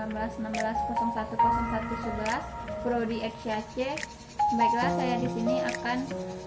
1916-010111 Prodi XYC. Baiklah, saya di sini akan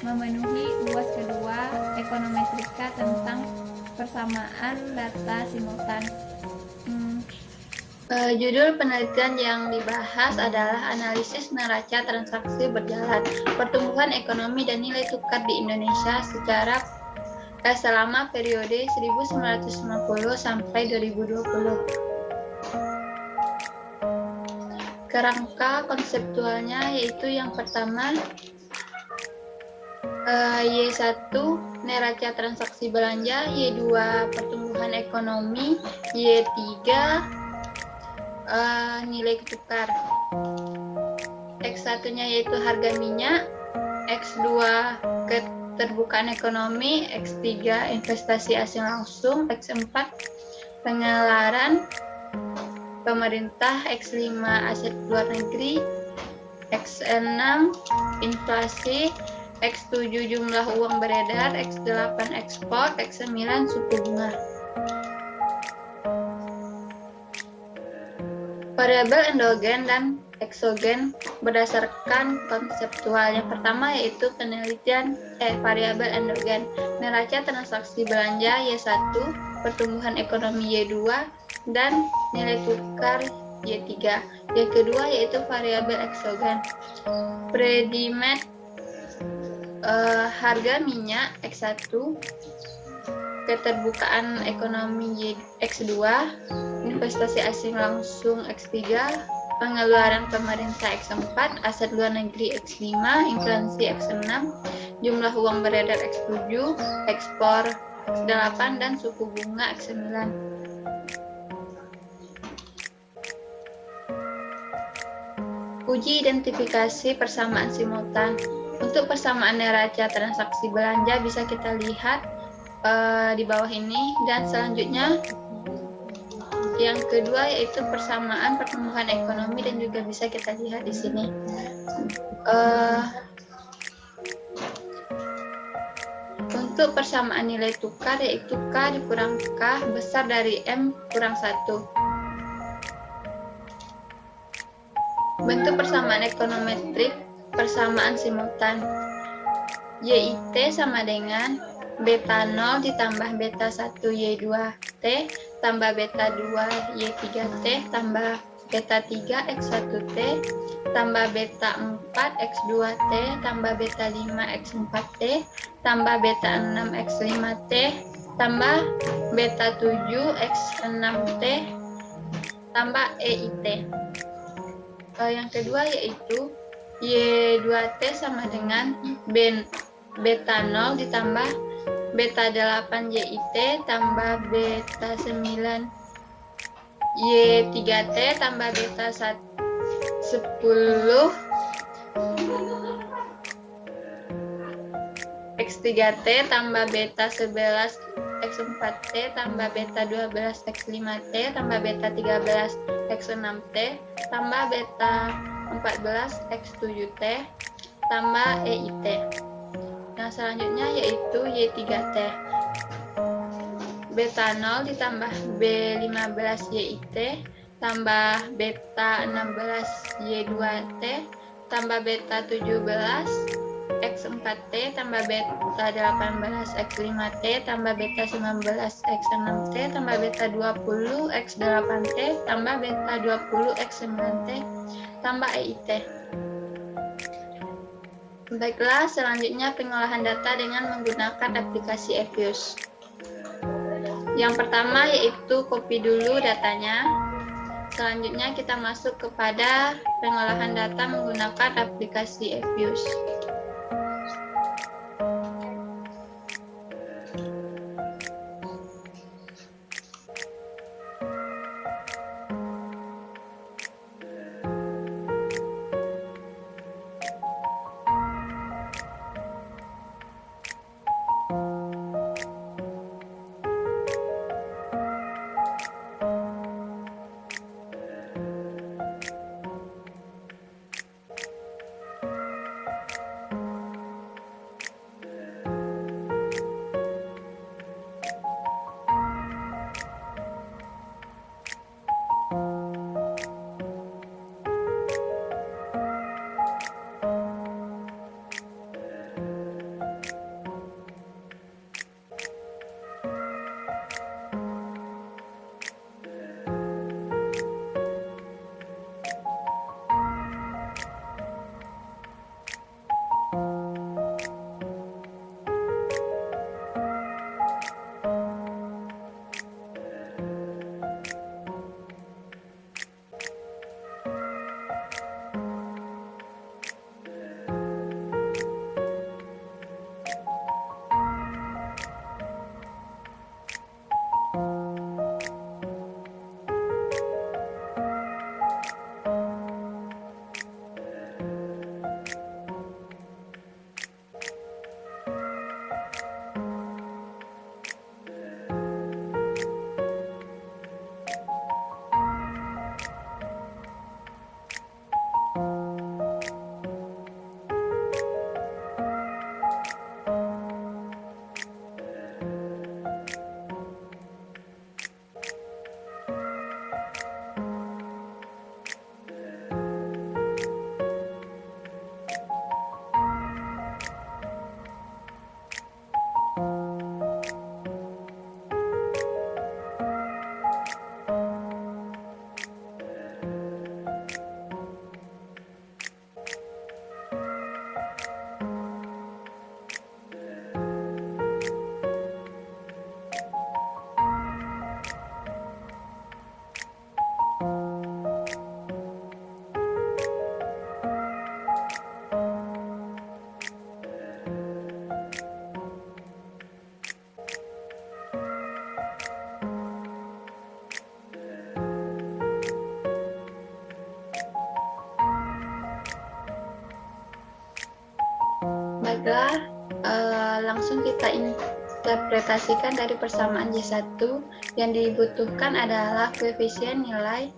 memenuhi UAS kedua Ekonometrika tentang persamaan data simultan. Judul penelitian yang dibahas adalah analisis neraca transaksi berjalan, pertumbuhan ekonomi dan nilai tukar di Indonesia selama periode 1990 sampai 2020. Kerangka konseptualnya yaitu yang pertama Y1 neraca transaksi belanja, Y2 pertumbuhan ekonomi, Y3 nilai tukar. X1-nya yaitu harga minyak, X2 keterbukaan ekonomi, X3 investasi asing langsung, X4 pengeluaran pemerintah, X5 aset luar negeri, X6 inflasi, X7 jumlah uang beredar, X8 ekspor, X9 suku bunga. Variabel endogen dan eksogen berdasarkan konseptual. Yang pertama yaitu penelitian variabel endogen, neraca transaksi belanja Y1, pertumbuhan ekonomi Y2, dan nilai tukar Y3. Yang kedua yaitu variabel eksogen, predimat harga minyak X1, keterbukaan ekonomi X2, investasi asing langsung X3, pengeluaran pemerintah X4, aset luar negeri X5, inflasi X6, jumlah uang beredar X7, ekspor X8, dan suku bunga X9. Uji identifikasi persamaan simultan. Untuk persamaan neraca transaksi belanja bisa kita lihat di bawah ini, dan selanjutnya yang kedua yaitu persamaan pertumbuhan ekonomi, dan juga bisa kita lihat di sini. Untuk persamaan nilai tukar yaitu K dikurang K besar dari M kurang 1. Bentuk persamaan ekonometrik persamaan simultan. YIT sama dengan beta 0 ditambah beta 1 Y2T tambah beta 2 Y3T tambah beta 3 X1T tambah beta 4 X2T tambah beta 5 X4T tambah beta 6 X5T tambah beta 7 X6T tambah EIT. Yang kedua yaitu Y2T sama dengan beta 0 ditambah beta 8 YIT tambah beta 9 Y3T tambah beta 10 X3T tambah beta 11 X4T tambah beta 12 X5T tambah beta 13 X6T tambah beta 14 X7T tambah EIT. Yang selanjutnya yaitu Y3T. Beta 0 ditambah B15 YIT tambah beta 16 Y2T tambah beta 17 X4T tambah beta 18 X5T tambah beta 19 X6T tambah beta 20 X8T tambah beta 20 X9T tambah EIT. Baiklah, selanjutnya pengolahan data dengan menggunakan aplikasi Evius. Yang pertama yaitu copy dulu datanya. Selanjutnya kita masuk kepada pengolahan data menggunakan aplikasi Evius. Baiklah, langsung kita interpretasikan dari persamaan Y1. Yang dibutuhkan adalah koefisien nilai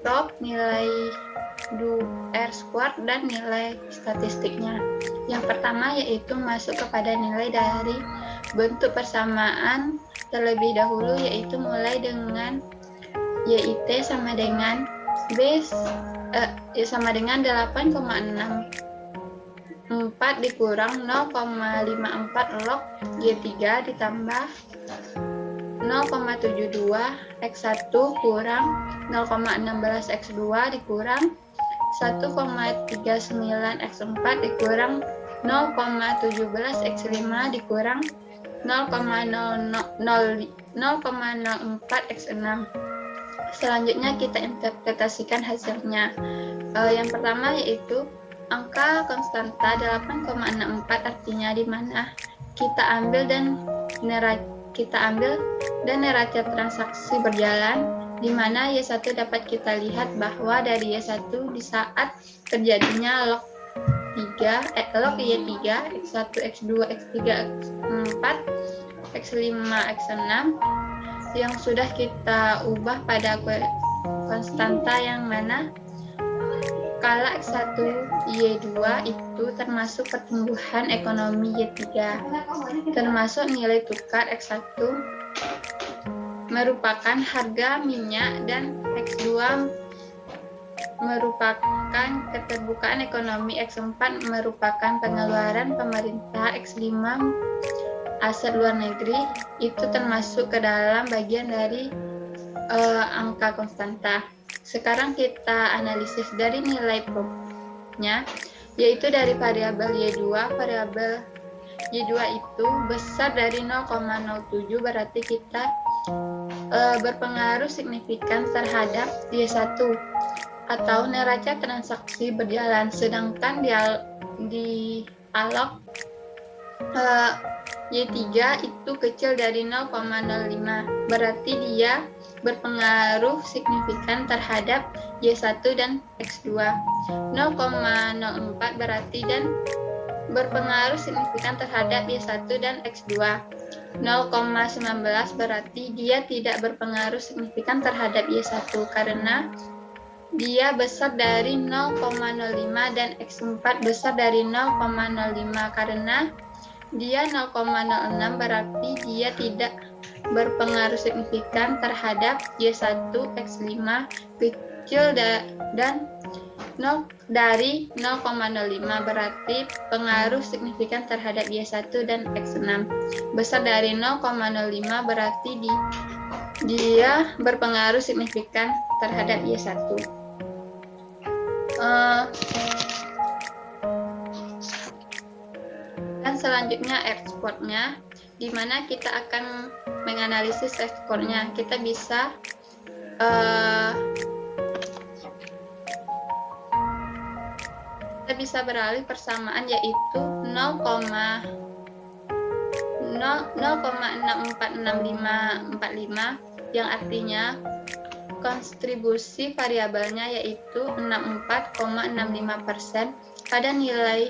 prop, nilai R², dan nilai statistiknya. Yang pertama yaitu masuk kepada nilai dari bentuk persamaan terlebih dahulu, yaitu mulai dengan YIT sama dengan sama dengan 8,64 dikurang 0,54 log Y3 ditambah 0,72 X1 kurang 0,16 X2 dikurang 1,39 X4 dikurang 0,17 X5 dikurang 0,04 X6. Selanjutnya kita interpretasikan hasilnya. Yang pertama yaitu angka konstanta 8,64, artinya di mana kita ambil dan neraca transaksi berjalan, di mana Y1 dapat kita lihat bahwa dari Y1 di saat terjadinya log Y3, X1, X2, X3, X4, X5, X6 yang sudah kita ubah pada konstanta, yang mana skala X1 Y2 itu termasuk pertumbuhan ekonomi Y3, termasuk nilai tukar X1 merupakan harga minyak, dan X2 merupakan keterbukaan ekonomi, X4 merupakan pengeluaran pemerintah, X5 aset luar negeri. Itu termasuk ke dalam bagian dari angka konstanta. Sekarang kita analisis dari nilai probnya, yaitu dari variabel Y2. Variabel Y2 itu besar dari 0,07, berarti kita berpengaruh signifikan terhadap Y1 atau neraca transaksi berjalan, sedangkan di alog Y3 itu kecil dari 0,05, berarti dia berpengaruh signifikan terhadap Y1 dan X2. 0,04 berarti dan berpengaruh signifikan terhadap Y1 dan X2. 0,19 berarti dia tidak berpengaruh signifikan terhadap Y1 karena dia besar dari 0,05, dan X4 besar dari 0,05 karena dia 0,06, berarti dia tidak berpengaruh signifikan terhadap Y1. X5 kecil dan dari 0,05, berarti pengaruh signifikan terhadap Y1, dan X6 besar dari 0,05, berarti dia berpengaruh signifikan terhadap Y1. Dan selanjutnya ekspornya, di mana kita akan menganalisis ekspornya. Kita bisa beralih persamaan, yaitu 0,646545, yang artinya kontribusi variabelnya yaitu 64,65% pada nilai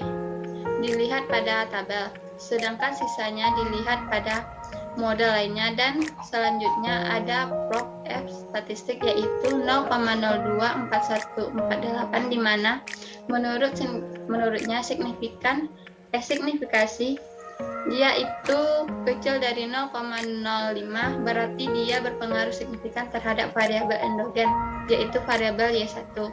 dilihat pada tabel, sedangkan sisanya dilihat pada model lainnya. Dan selanjutnya ada prop F statistik, yaitu 0,024148, di mana menurutnya signifikasi dia itu kecil dari 0,05, berarti dia berpengaruh signifikan terhadap variabel endogen, yaitu variabel Y1.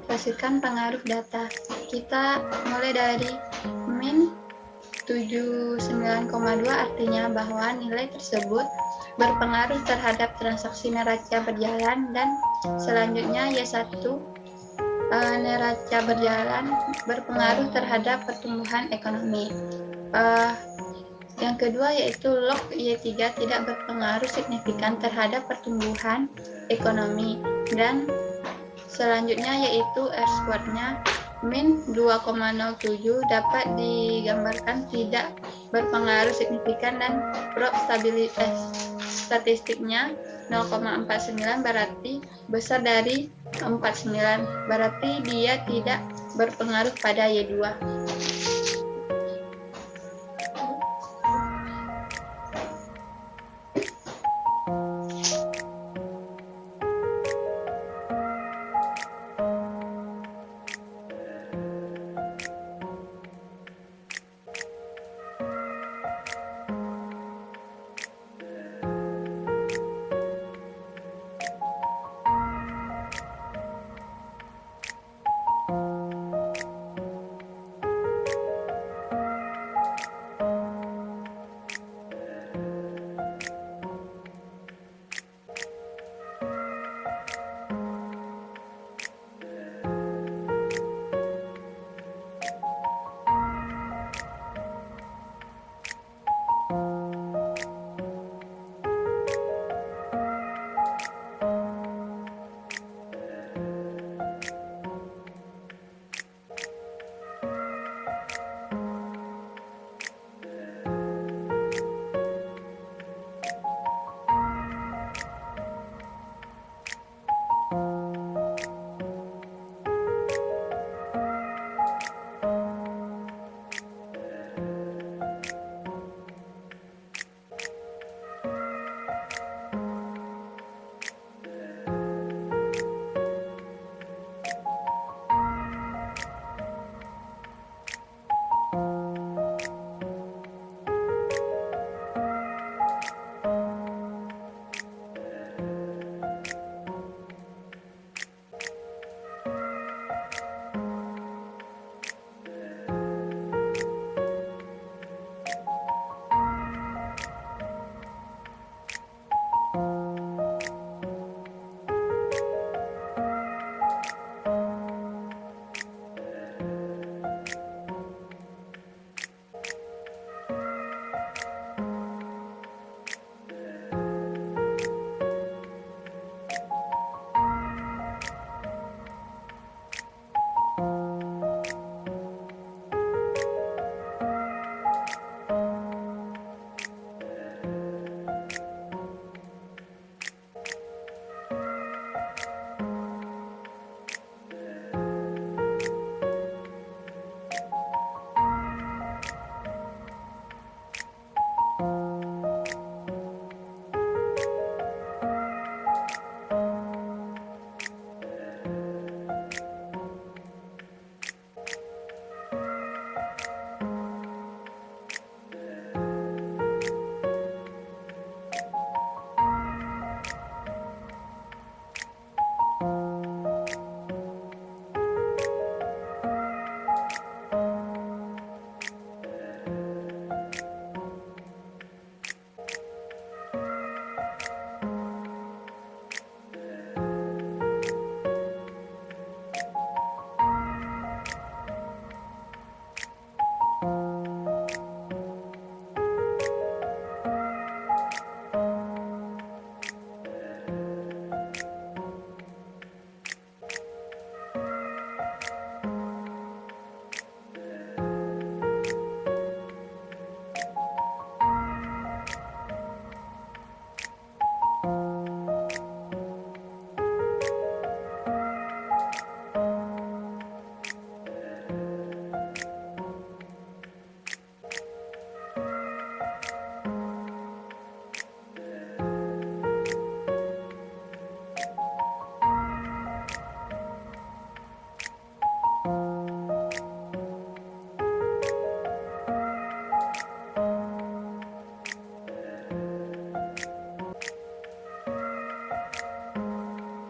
mengekspresikan pengaruh data. Kita mulai dari min 79,2, artinya bahwa nilai tersebut berpengaruh terhadap transaksi neraca berjalan, dan selanjutnya Y1, neraca berjalan berpengaruh terhadap pertumbuhan ekonomi. Yang kedua yaitu log Y3 tidak berpengaruh signifikan terhadap pertumbuhan ekonomi, dan selanjutnya yaitu R-squared-nya min 2,07 dapat digambarkan tidak berpengaruh signifikan, dan prop statistiknya 0,49 berarti besar dari 49, berarti dia tidak berpengaruh pada Y2.